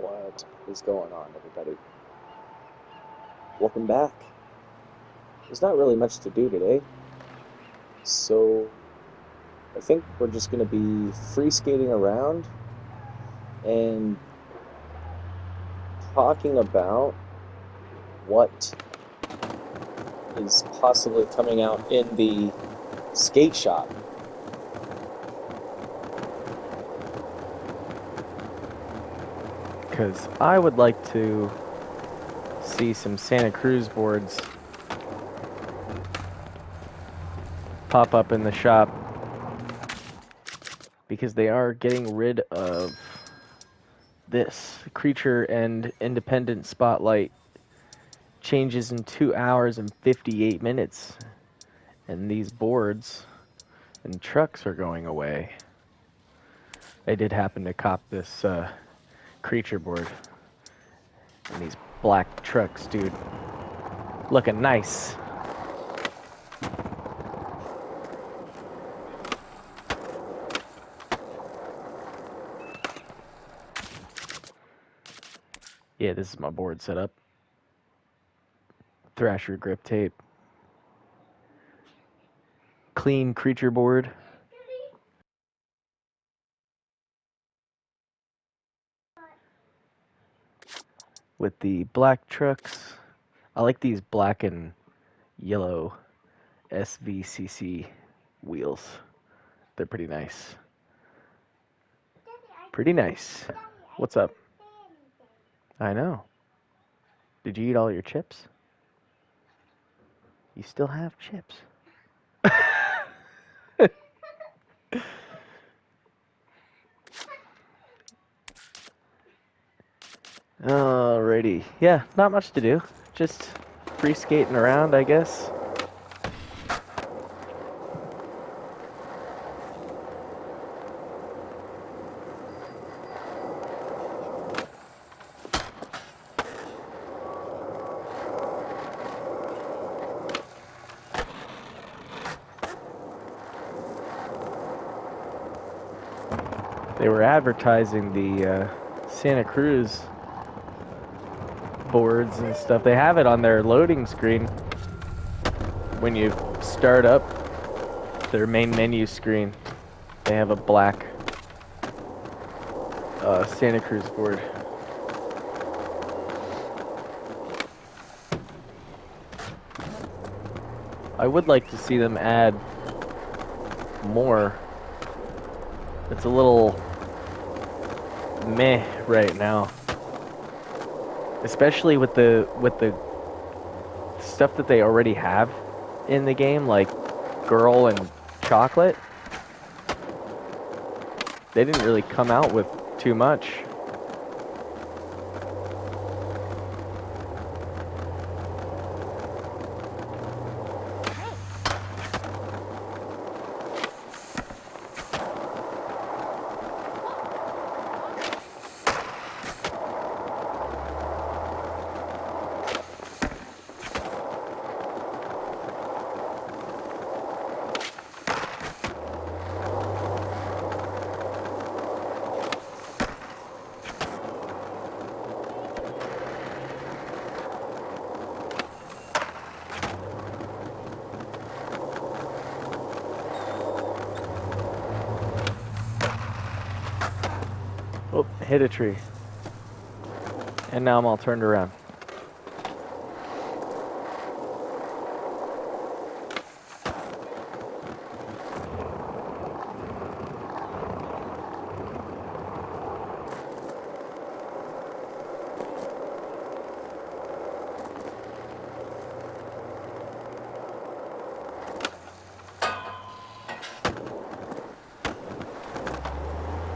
What is going on, everybody? Welcome back. There's not really much to do today, so I think we're just going to be free skating around and talking about what is possibly coming out in the skate shop. Because I would like to see some Santa Cruz boards pop up in the shop, because they are getting rid of this creature and independent spotlight changes in 2 hours and 58 minutes, and these boards and trucks are going away. I did happen to cop this creature board, and these black trucks, dude, looking nice. Yeah, this is my board setup. Thrasher grip tape. Clean creature board. With the black trucks. I like these black and yellow SVCC wheels. They're pretty nice. Pretty nice. What's up? I know. Did you eat all your chips? You still have chips. Alrighty. Yeah, not much to do. Just free skating around, I guess. They were advertising the Santa Cruz boards and stuff. They have it on their loading screen when you start up their main menu screen. They have a black Santa Cruz board. I would like to see them add more. It's a little meh right now, especially with the stuff that they already have in the game, like Girl and Chocolate. They didn't really come out with too much. Oh, hit a tree. And now I'm all turned around.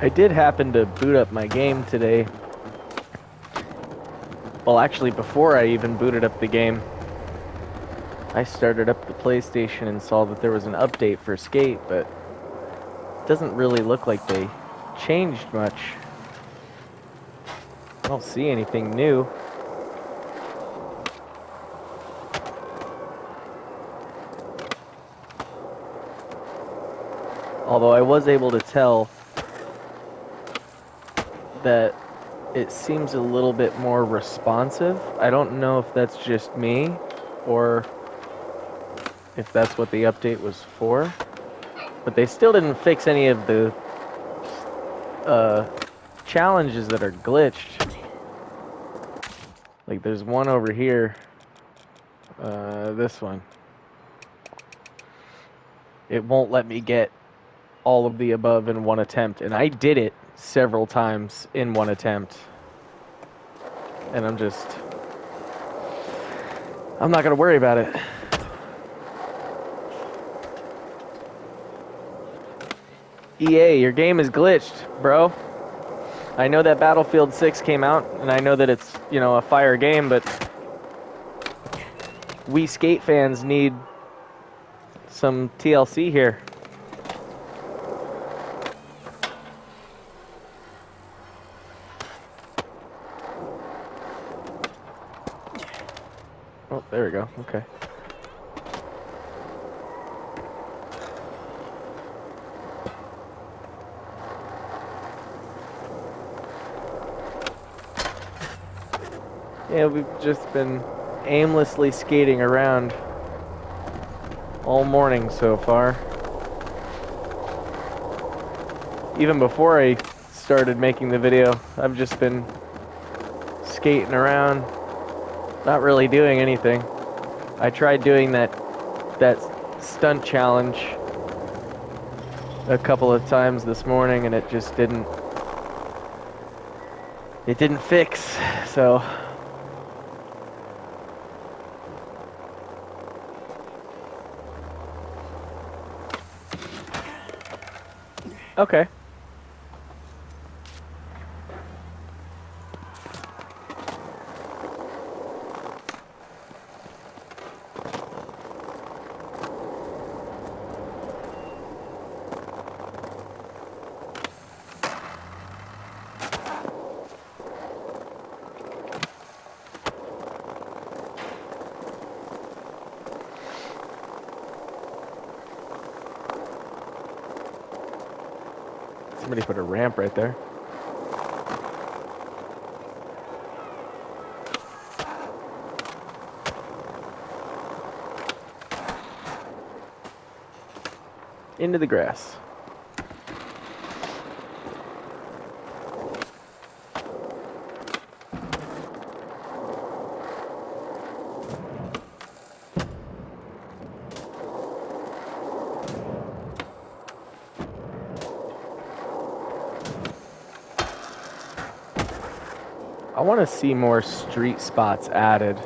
I did happen to boot up my game today. Well, actually, before I even booted up the game, I started up the PlayStation and saw that there was an update for Skate, but it doesn't really look like they changed much. I don't see anything new. Although I was able to tell that it seems a little bit more responsive. I don't know if that's just me or if that's what the update was for, but they still didn't fix any of the challenges that are glitched. Like there's one over here, this one. It won't let me get all of the above in one attempt, and I did it several times in one attempt. And I'm not gonna worry about it. EA, your game is glitched, bro. I know that Battlefield 6 came out, and I know that it's, you know, a fire game, but we skate fans need some TLC here. Oh, there we go. Okay. Yeah, we've just been aimlessly skating around all morning so far. Even before I started making the video, I've just been skating around, not really doing anything. I tried doing that stunt challenge a couple of times this morning, and it just didn't fix. So okay. Somebody put a ramp right there. Into the grass. I want to see more street spots added.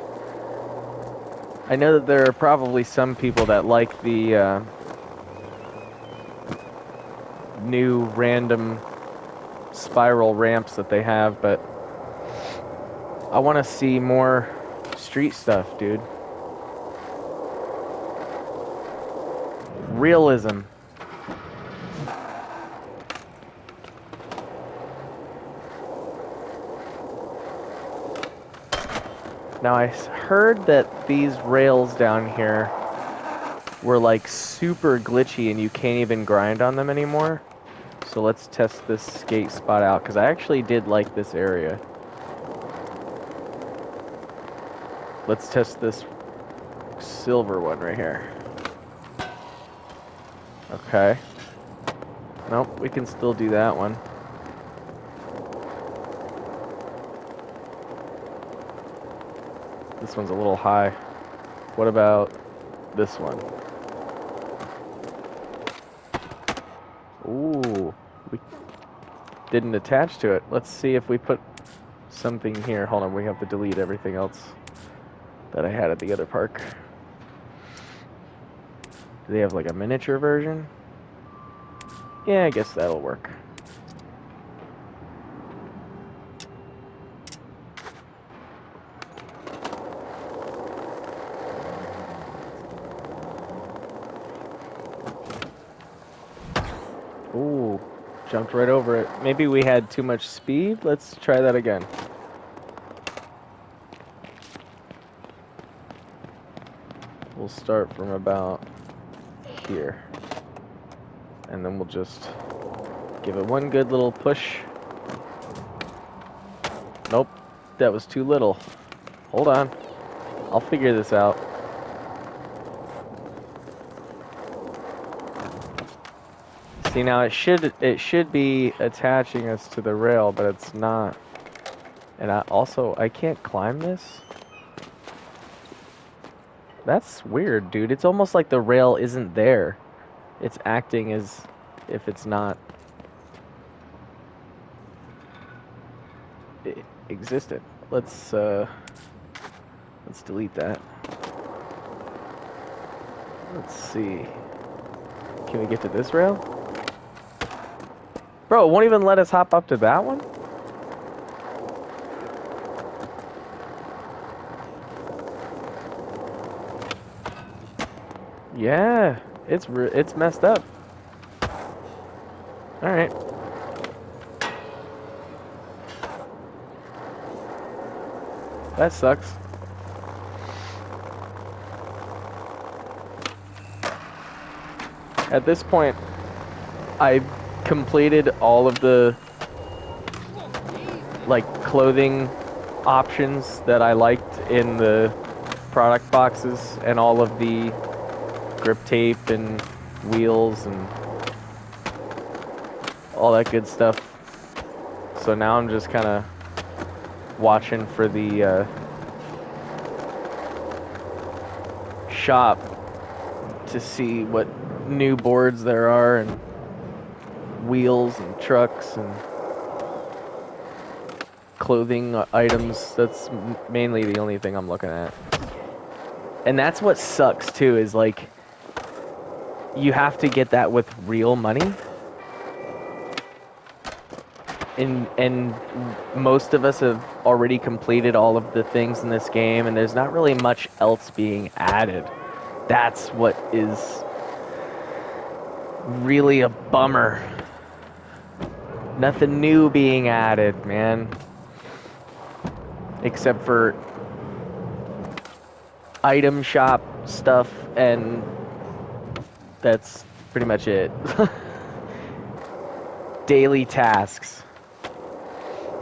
I know that there are probably some people that like the new random spiral ramps that they have, but I want to see more street stuff, dude. Realism. Now I heard that these rails down here were like super glitchy and you can't even grind on them anymore. So let's test this skate spot out, because I actually did like this area. Let's test this silver one right here. Okay. Nope, we can still do that one. This one's a little high. What about this one? Ooh, we didn't attach to it. Let's see if we put something here. Hold on, we have to delete everything else that I had at the other park. Do they have like a miniature version? Yeah, I guess that'll work. Ooh, jumped right over it. Maybe we had too much speed. Let's try that again. We'll start from about here. And then we'll just give it one good little push. Nope. That was too little. Hold on. I'll figure this out. See, now it should be attaching us to the rail, but it's not. And I can't climb this? That's weird, dude. It's almost like the rail isn't there. It's acting as if it's not existed. Let's delete that. Let's see. Can we get to this rail? Bro, it won't even let us hop up to that one? Yeah, it's messed up. All right. That sucks. At this point, I've completed all of the like clothing options that I liked in the product boxes and all of the grip tape and wheels and all that good stuff. So now I'm just kind of watching for the shop to see what new boards there are and wheels and trucks and clothing items. That's mainly the only thing I'm looking at. And that's what sucks too, is like you have to get that with real money. And most of us have already completed all of the things in this game, and there's not really much else being added. That's what is really a bummer. Nothing new being added, man. Except for item shop stuff, and that's pretty much it. Daily tasks.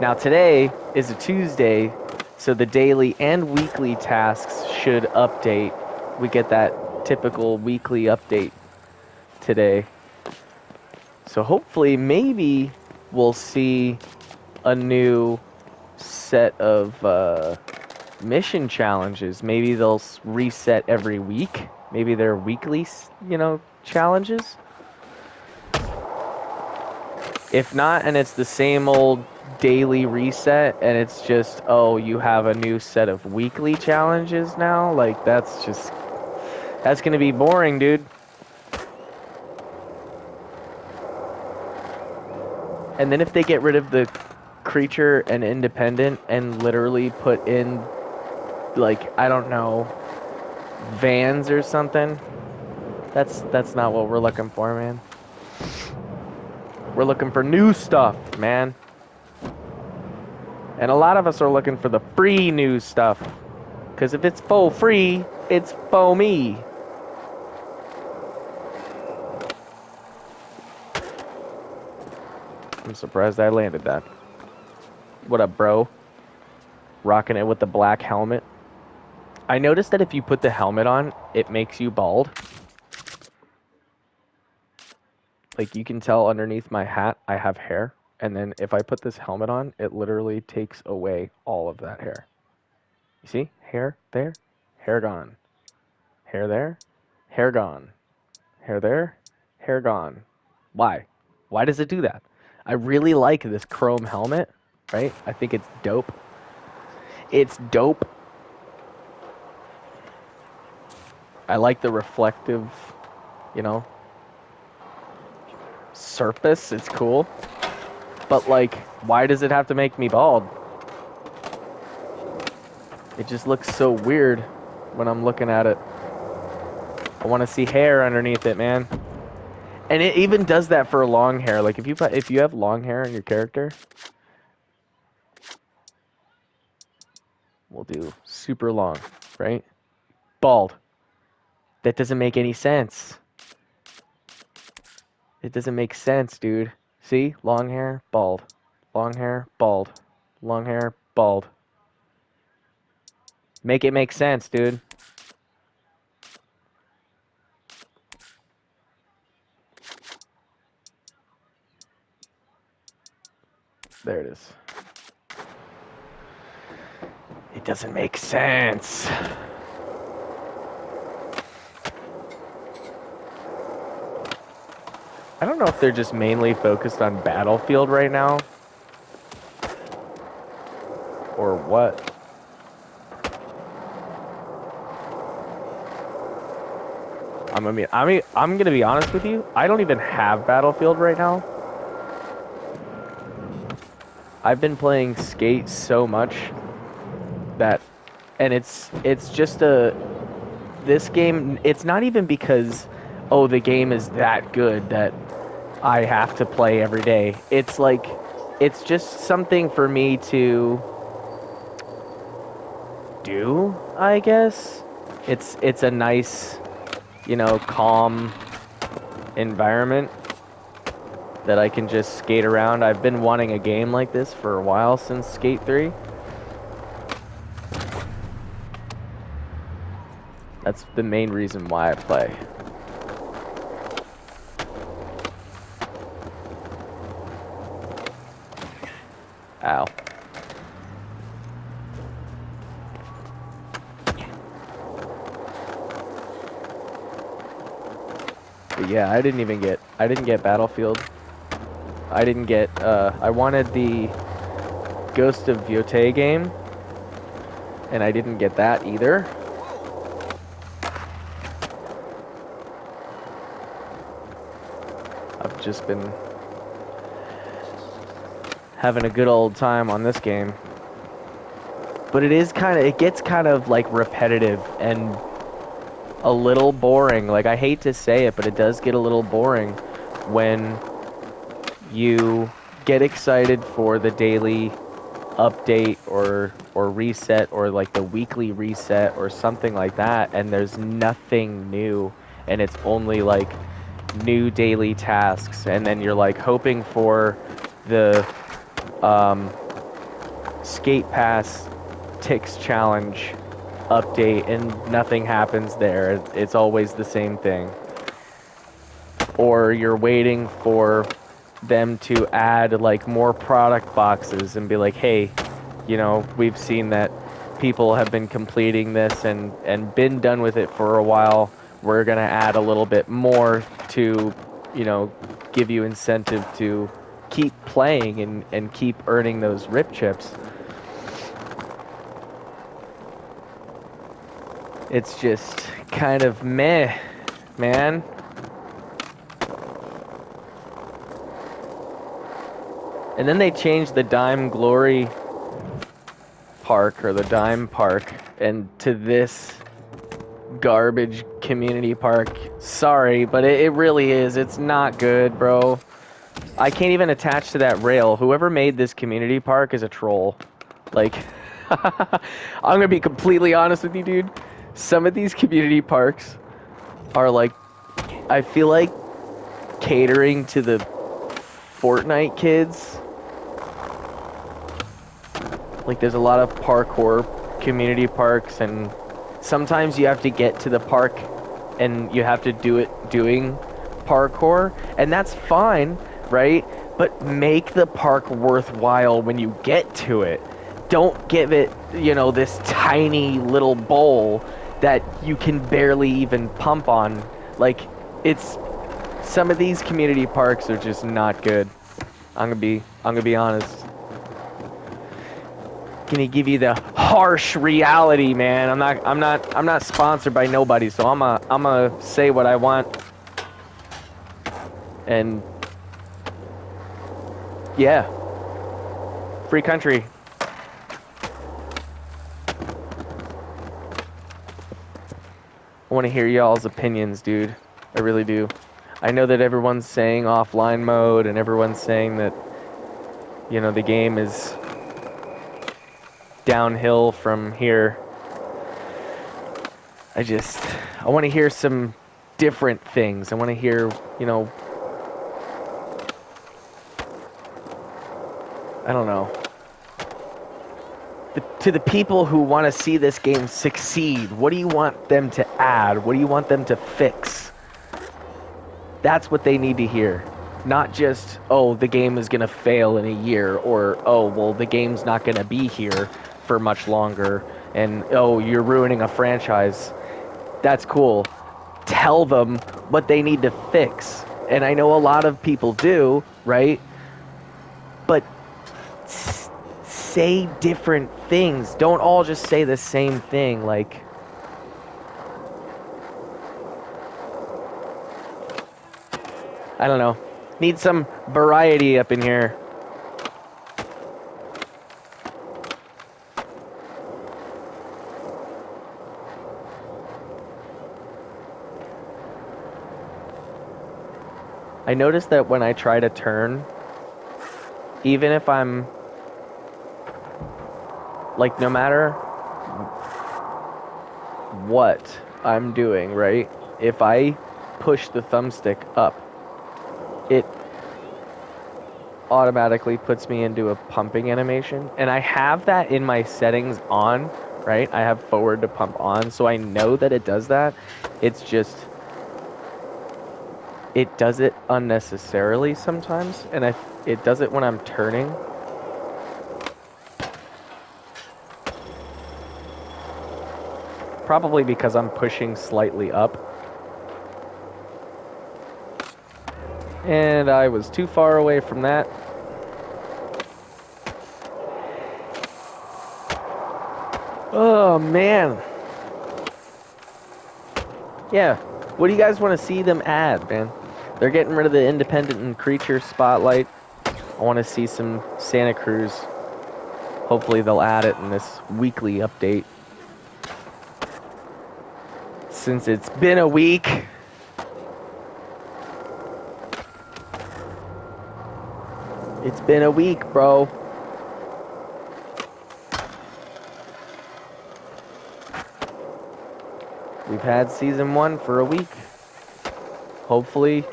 Now today is a Tuesday, so the daily and weekly tasks should update. We get that typical weekly update today. So hopefully, maybe we'll see a new set of mission challenges. Maybe they'll reset every week. Maybe they're weekly, challenges. If not, and it's the same old daily reset, and it's just, oh, you have a new set of weekly challenges now, like, that's gonna be boring, dude. And then if they get rid of the creature and independent and literally put in, like, I don't know, vans or something, that's not what we're looking for, man. We're looking for new stuff, man. And a lot of us are looking for the free new stuff. Because if it's faux free, it's faux me. I'm surprised I landed that. What up, bro? Rocking it with the black helmet. I noticed that if you put the helmet on, it makes you bald. Like, you can tell underneath my hat, I have hair. And then if I put this helmet on, it literally takes away all of that hair. You see? Hair there, hair gone. Hair there, hair gone. Hair there, hair gone. Why? Why does it do that? I really like this chrome helmet, right? I think it's dope. It's dope. I like the reflective, surface. It's cool. But, like, why does it have to make me bald? It just looks so weird when I'm looking at it. I want to see hair underneath it, man. And it even does that for long hair. Like, if you have long hair in your character, we'll do super long, right? Bald. That doesn't make any sense. It doesn't make sense, dude. See? Long hair, bald. Long hair, bald. Long hair, Bald. Make it make sense, dude. There it is. It doesn't make sense. I don't know if they're just mainly focused on Battlefield right now. Or what? I'm gonna be honest with you. I don't even have Battlefield right now. I've been playing Skate so much that, and it's just this game. It's not even because, oh, the game is that good that I have to play every day. It's like, it's just something for me to do, I guess. It's a nice, calm environment that I can just skate around. I've been wanting a game like this for a while, since Skate 3. That's the main reason why I play. Ow. But yeah, I didn't get Battlefield. I wanted the Ghost of Yotei game, and I didn't get that either. I've just been having a good old time on this game. But it gets kind of like repetitive and a little boring. Like, I hate to say it, but it does get a little boring when you get excited for the daily update or reset, or like the weekly reset or something like that, and there's nothing new, and it's only like new daily tasks, and then you're like hoping for the Skate Pass Ticks Challenge update, and nothing happens there. It's always the same thing. Or you're waiting for them to add like more product boxes and be like, hey, we've seen that people have been completing this and been done with it for a while. We're gonna add a little bit more to, give you incentive to keep playing and keep earning those rip chips. It's just kind of meh, man. And then they changed the Dime Glory Park, or the Dime Park, and to this garbage community park. Sorry, but it really is. It's not good, bro. I can't even attach to that rail. Whoever made this community park is a troll. Like, I'm gonna be completely honest with you, dude. Some of these community parks are like, I feel like catering to the Fortnite kids. Like, there's a lot of parkour community parks, and sometimes you have to get to the park and you have to do it doing parkour, and that's fine, right? But make the park worthwhile when you get to it. Don't give it, this tiny little bowl that you can barely even pump on. Like, some of these community parks are just not good. I'm gonna be honest. Gonna give you the harsh reality, man. I'm not sponsored by nobody, so I'm gonna say what I want. And yeah, free country. I want to hear y'all's opinions, dude. I really do. I know that everyone's saying offline mode, and everyone's saying that, the game is downhill from here. I want to hear some different things. I want to hear, I don't know. to the people who want to see this game succeed, what do you want them to add? What do you want them to fix? That's what they need to hear. Not just, oh, the game is going to fail in a year, or, oh, well, the game's not going to be here for much longer, and, oh, you're ruining a franchise. That's cool. Tell them what they need to fix. And I know a lot of people do, right? But say different things. Don't all just say the same thing. Like, I don't know. Need some variety up in here. I noticed that when I try to turn, even if I'm, like, no matter what I'm doing, right? If I push the thumbstick up, it automatically puts me into a pumping animation. And I have that in my settings on, right? I have forward to pump on, so I know that it does that. It's just, it does it unnecessarily sometimes, and it does it when I'm turning. Probably because I'm pushing slightly up. And I was too far away from that. Oh, man. Yeah. What do you guys want to see them add, man? They're getting rid of the independent and creature spotlight. I want to see some Santa Cruz. Hopefully they'll add it in this weekly update. Since it's been a week. It's been a week, bro. We've had season 1 for a week. Hopefully,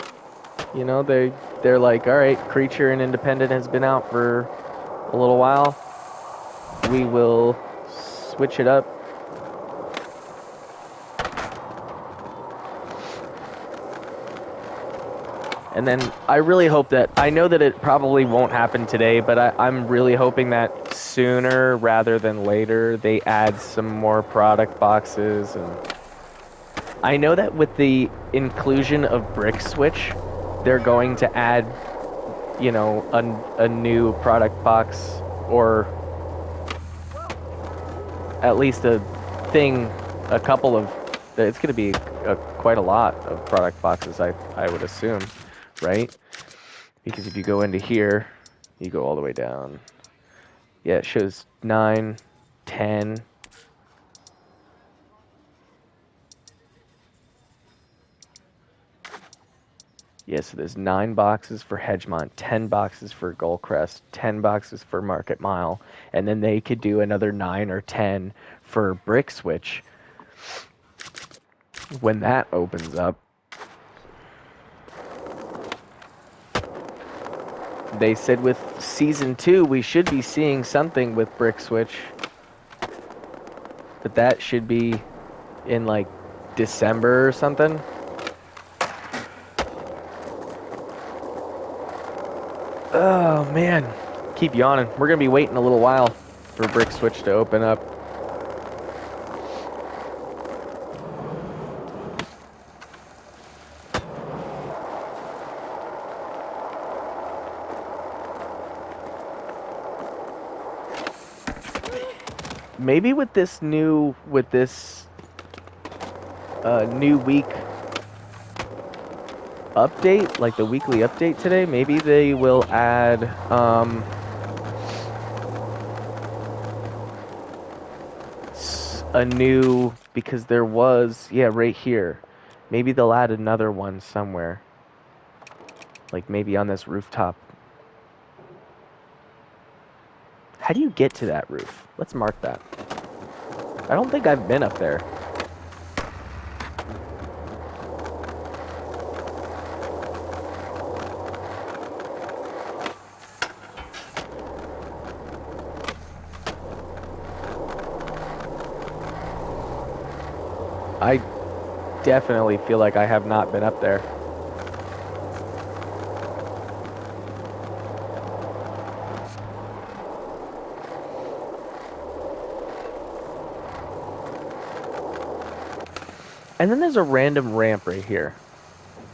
you know, they're like, all right, creature and independent has been out for a little while. We will switch it up. And then I really hope that, I know that it probably won't happen today, but I'm really hoping that sooner rather than later they add some more product boxes. And I know that with the inclusion of Brick Switch, they're going to add, you know, a new product box, or at least a thing, a couple of, it's going to be quite a lot of product boxes, I would assume, right? Because if you go into here, you go all the way down. Yeah, it shows 9, 10. Yeah, so there's 9 boxes for Hedgemont, 10 boxes for Goldcrest, 10 boxes for Market Mile, and then they could do another 9 or 10 for Brick Switch when that opens up. They said with Season 2, we should be seeing something with Brick Switch. But that should be in, like, December or something. Oh, man. Keep yawning. We're going to be waiting a little while for Brick Switch to open up. Maybe with this new week update, like the weekly update today, maybe they will add a new, because there was, yeah, right here. Maybe they'll add another one somewhere. Like maybe on this rooftop. How do you get to that roof? Let's mark that. I don't think I've been up there. I definitely feel like I have not been up there. And then there's a random ramp right here.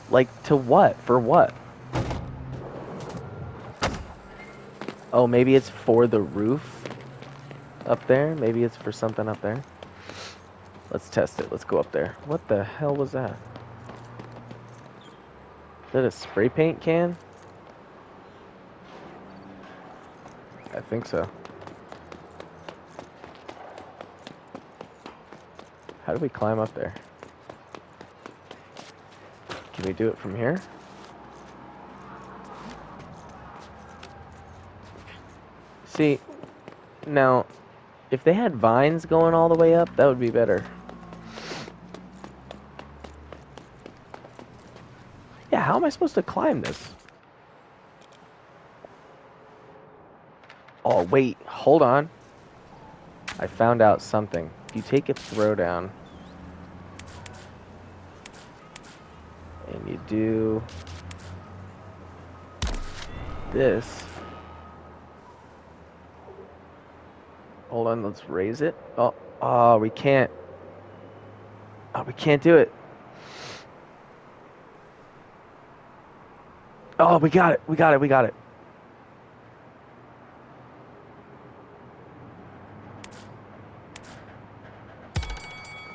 Like, to what? For what? Oh, maybe it's for the roof up there? Maybe it's for something up there? Let's test it. Let's go up there. What the hell was that? Is that a spray paint can? I think so. How do we climb up there? Can we do it from here? See, now, if they had vines going all the way up, that would be better. Yeah, how am I supposed to climb this? Oh, wait, hold on. I found out something. If you take a throwdown and you do this. Hold on, let's raise it. Oh, we can't. Oh, we can't do it. Oh, we got it. We got it. We got it.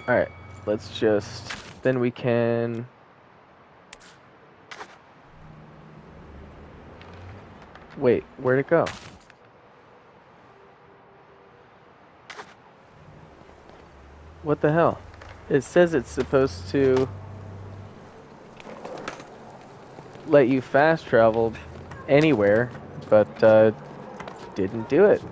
All right, let's just, then we can, wait, where'd it go? What the hell? It says it's supposed to let you fast travel anywhere, but didn't do it.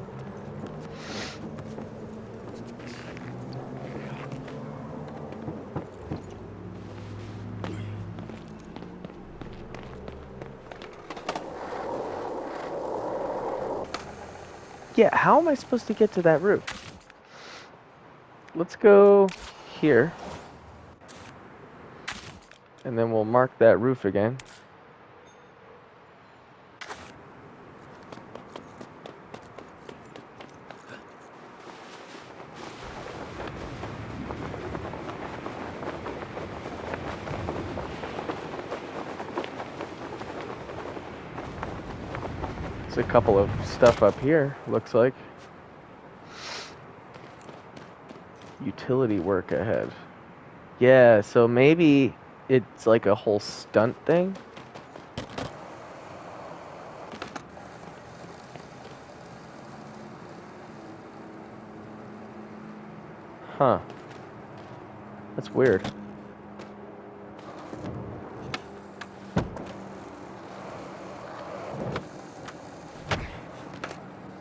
Yeah, how am I supposed to get to that roof? Let's go here. And then we'll mark that roof again. There's a couple of stuff up here, looks like. Utility work ahead. Yeah, so maybe it's like a whole stunt thing. Huh. That's weird.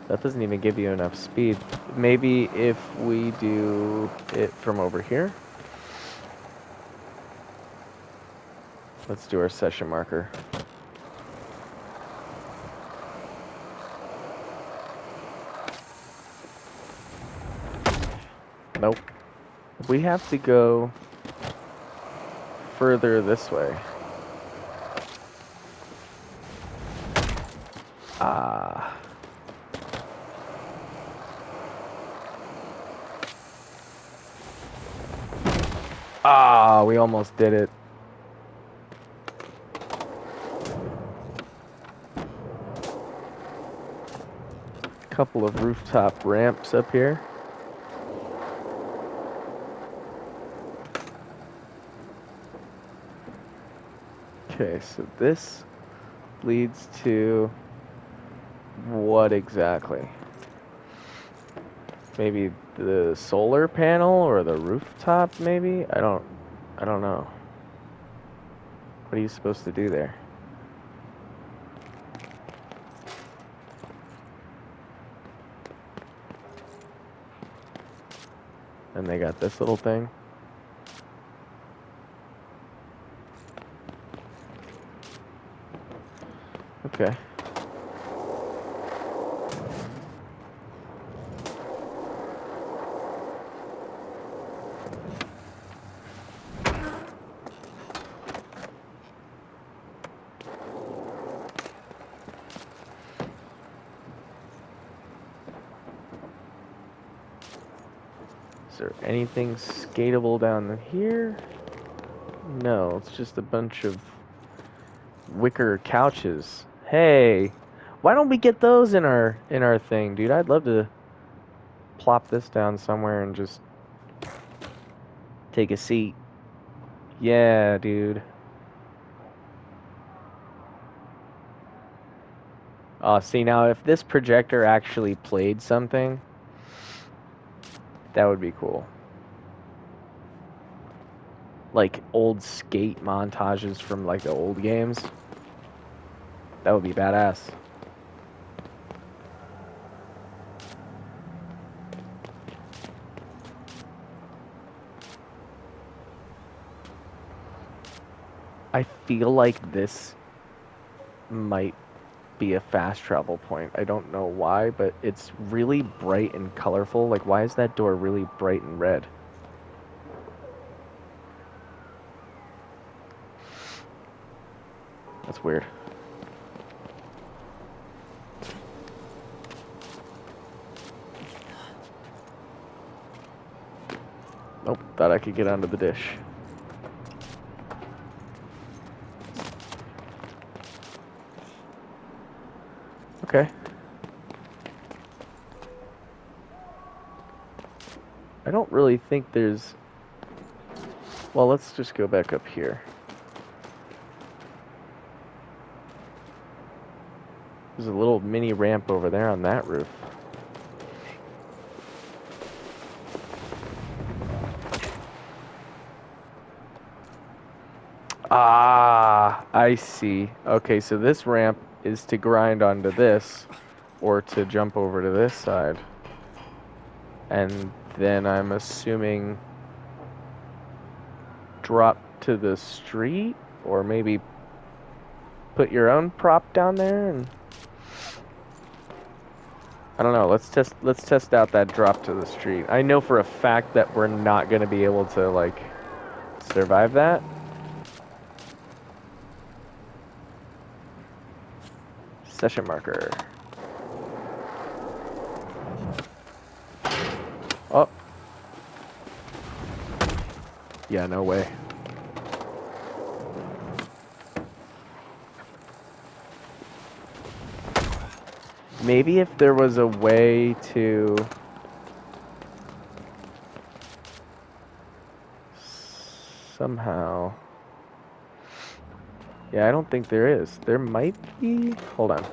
That doesn't even give you enough speed. Maybe if we do it from over here. Let's do our session marker. Nope. We have to go further this way. Ah. Ah, we almost did it. Couple of rooftop ramps up here. Okay, so this leads to what exactly? Maybe the solar panel or the rooftop, maybe? I don't know. What are you supposed to do there? And they got this little thing. Okay. Is there anything skatable down here? No, it's just a bunch of wicker couches. Hey, why don't we get those in our thing, dude? I'd love to plop this down somewhere and just take a seat. Yeah, dude. See, now if this projector actually played something, that would be cool. Like old skate montages from like the old games. That would be badass. I feel like this might be a fast travel point. I don't know why, but it's really bright and colorful. Like, why is that door really bright and red? That's weird. Nope, thought I could get onto the dish. Okay. I don't really think there's... Well, let's just go back up here. There's a little mini ramp over there on that roof. Ah, I see. Okay, so this ramp is to grind onto this, or to jump over to this side. And then I'm assuming drop to the street, or maybe put your own prop down there and... I don't know. Let's test out that drop to the street. I know for a fact that we're not going to be able to like survive that. Session marker. Oh. Yeah, no way. Maybe if there was a way to... somehow... Yeah, I don't think there is. There might be... Hold on.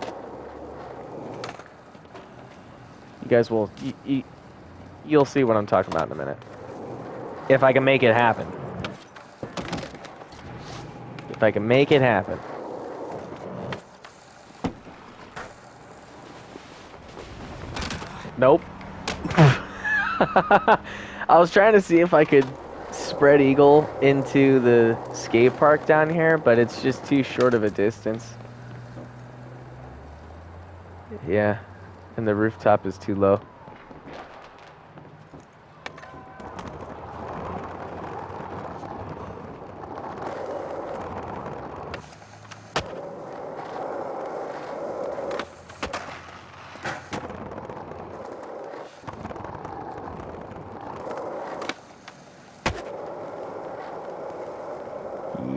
You guys will... You'll see what I'm talking about in a minute. If I can make it happen. If I can make it happen. Nope. I was trying to see if I could spread eagle into the skate park down here, but it's just too short of a distance. Yeah, and the rooftop is too low.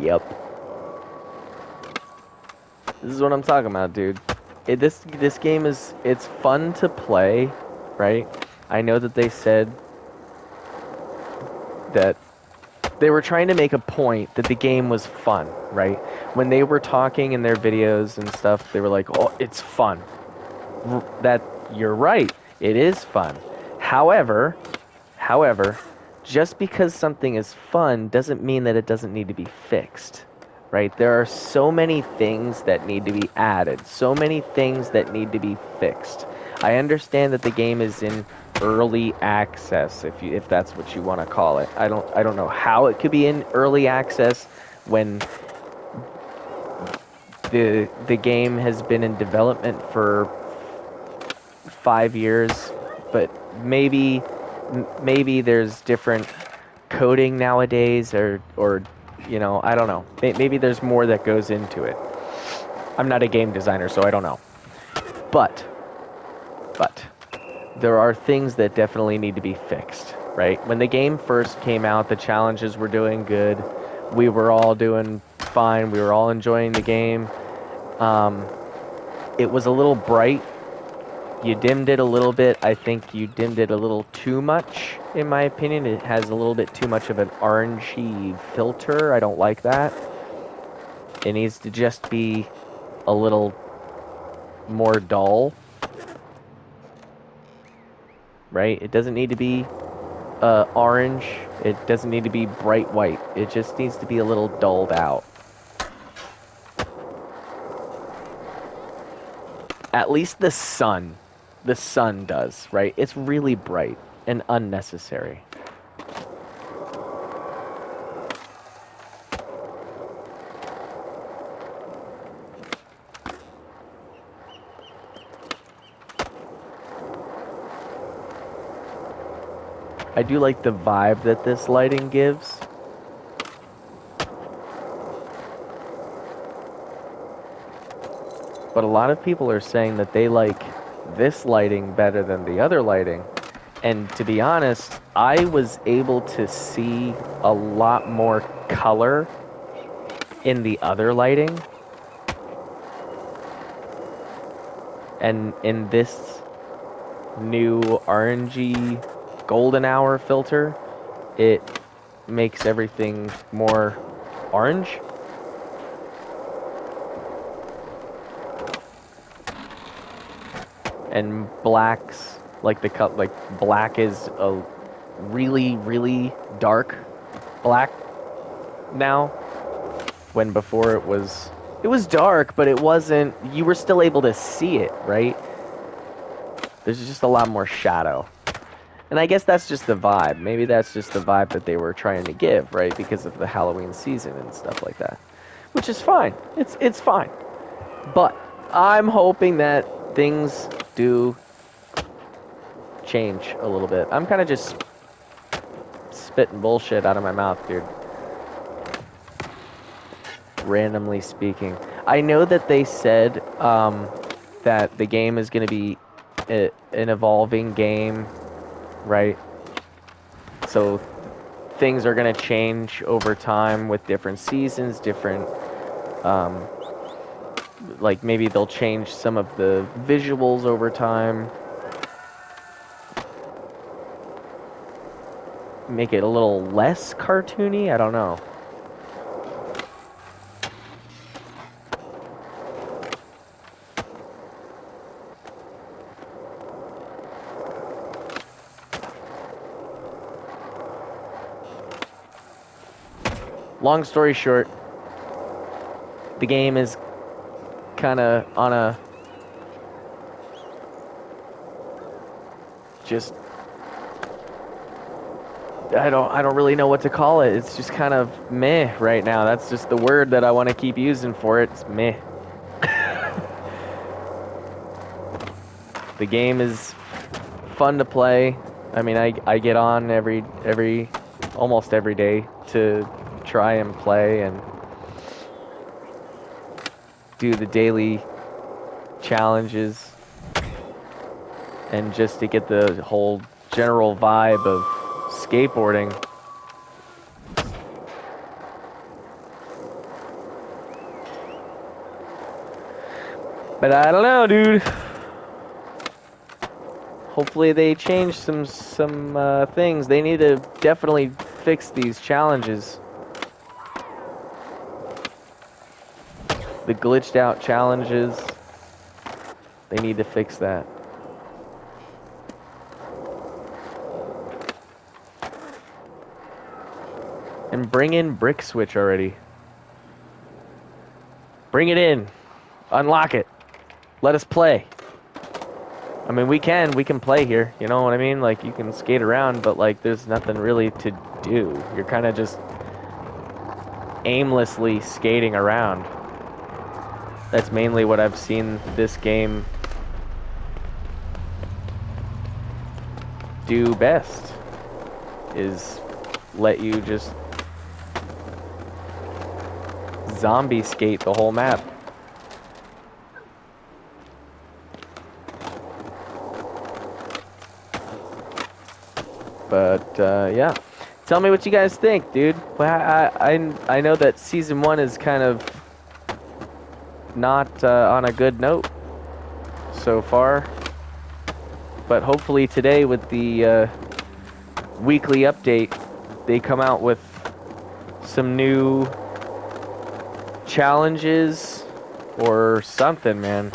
Yep. This is what I'm talking about, dude. This game is, it's fun to play, right? I know that they said that they were trying to make a point that the game was fun, right? When they were talking in their videos and stuff, they were like, "Oh, it's fun." That you're right. It is fun. However, just because something is fun doesn't mean that it doesn't need to be fixed, right? There are so many things that need to be added, so many things that need to be fixed. I understand that the game is in early access, if that's what you want to call it. I don't know how it could be in early access when the game has been in development for 5 years, but maybe there's different coding nowadays, or you know, I don't know. Maybe there's more that goes into it. I'm not a game designer, so I don't know. But there are things that definitely need to be fixed, right? When the game first came out, the challenges were doing good. We were all doing fine. We were all enjoying the game. It was a little bright. You dimmed it a little bit. I think you dimmed it a little too much, in my opinion. It has a little bit too much of an orangey filter. I don't like that. It needs to just be a little more dull, right? It doesn't need to be orange. It doesn't need to be bright white. It just needs to be a little dulled out. At least the sun does, right? It's really bright and unnecessary. I do like the vibe that this lighting gives. But a lot of people are saying that they like this lighting better than the other lighting. And to be honest, I was able to see a lot more color in the other lighting. And in this new orangey golden hour filter, it makes everything more orange. And blacks, like the cut, like black is a really, really dark black now. When before it was dark, but it wasn't, you were still able to see it, right? There's just a lot more shadow. And I guess that's just the vibe. Maybe that's just the vibe that they were trying to give, right? Because of the Halloween season and stuff like that. Which is fine. It's fine. But I'm hoping that things do change a little bit. I'm kind of just spitting bullshit out of my mouth, dude. Randomly speaking. I know that they said that the game is going to be an evolving game, right? So things are going to change over time with different seasons, different like maybe they'll change some of the visuals over time, make it a little less cartoony. I don't know. Long story short, the game is kind of on a just I don't really know what to call it. It's just kind of meh right now. That's just the word that I want to keep using for it. It's meh. The game is fun to play. I mean, I get on almost every day to try and play and do the daily challenges and just to get the whole general vibe of skateboarding. But I don't know, dude. Hopefully they change some things. They need to definitely fix these challenges. The glitched out challenges. They need to fix that. And bring in Brick Switch already. Bring it in. Unlock it. Let us play. I mean, we can play here, you know what I mean? Like, you can skate around, but, like, there's nothing really to do. You're kind of just aimlessly skating around. That's mainly what I've seen this game do best, is let you just zombie skate the whole map. But yeah, tell me what you guys think, dude. Well, I know that season 1 is kind of not on a good note so far, but hopefully today with the weekly update, they come out with some new challenges or something, man.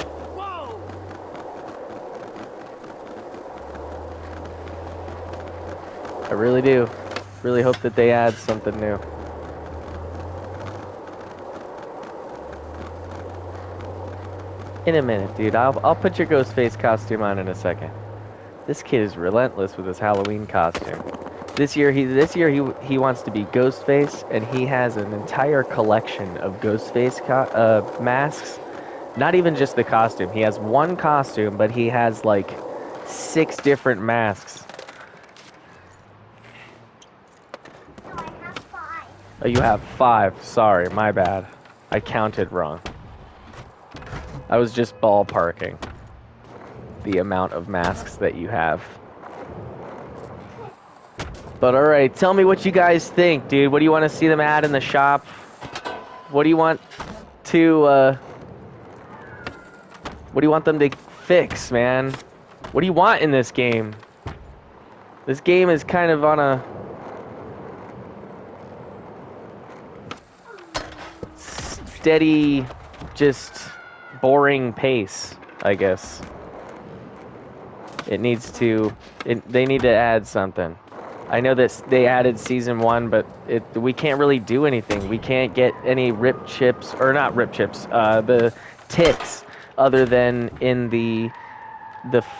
I really do. Really hope that they add something new. In a minute, dude. I'll put your Ghostface costume on in a second. This kid is relentless with his Halloween costume. This year he wants to be Ghostface, and he has an entire collection of Ghostface masks. Not even just the costume. He has one costume, but he has like 6 different masks. No, I have 5. Oh, you have 5. Sorry, my bad. I counted wrong. I was just ballparking the amount of masks that you have. But alright, tell me what you guys think, dude. What do you want to see them add in the shop? What do you want to, what do you want them to fix, man? What do you want in this game? This game is kind of on a steady, just boring pace, I guess. It needs to, they need to add something. I know that they added season 1, but we can't really do anything. We can't get any rip chips, or not rip chips, the ticks, other than in the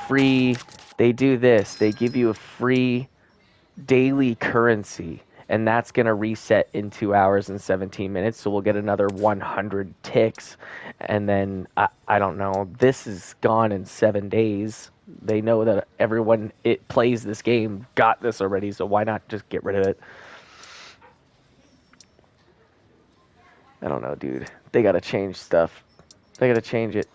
free, they do this. They give you a free daily currency, and that's going to reset in 2 hours and 17 minutes, so we'll get another 100 ticks, and then, I don't know, this is gone in 7 days. They know that everyone it plays this game got this already, so why not just get rid of it? I don't know, dude. They gotta change stuff. They gotta change it.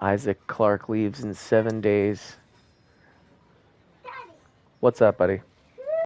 Isaac Clarke leaves in 7 days. Daddy. What's up, buddy?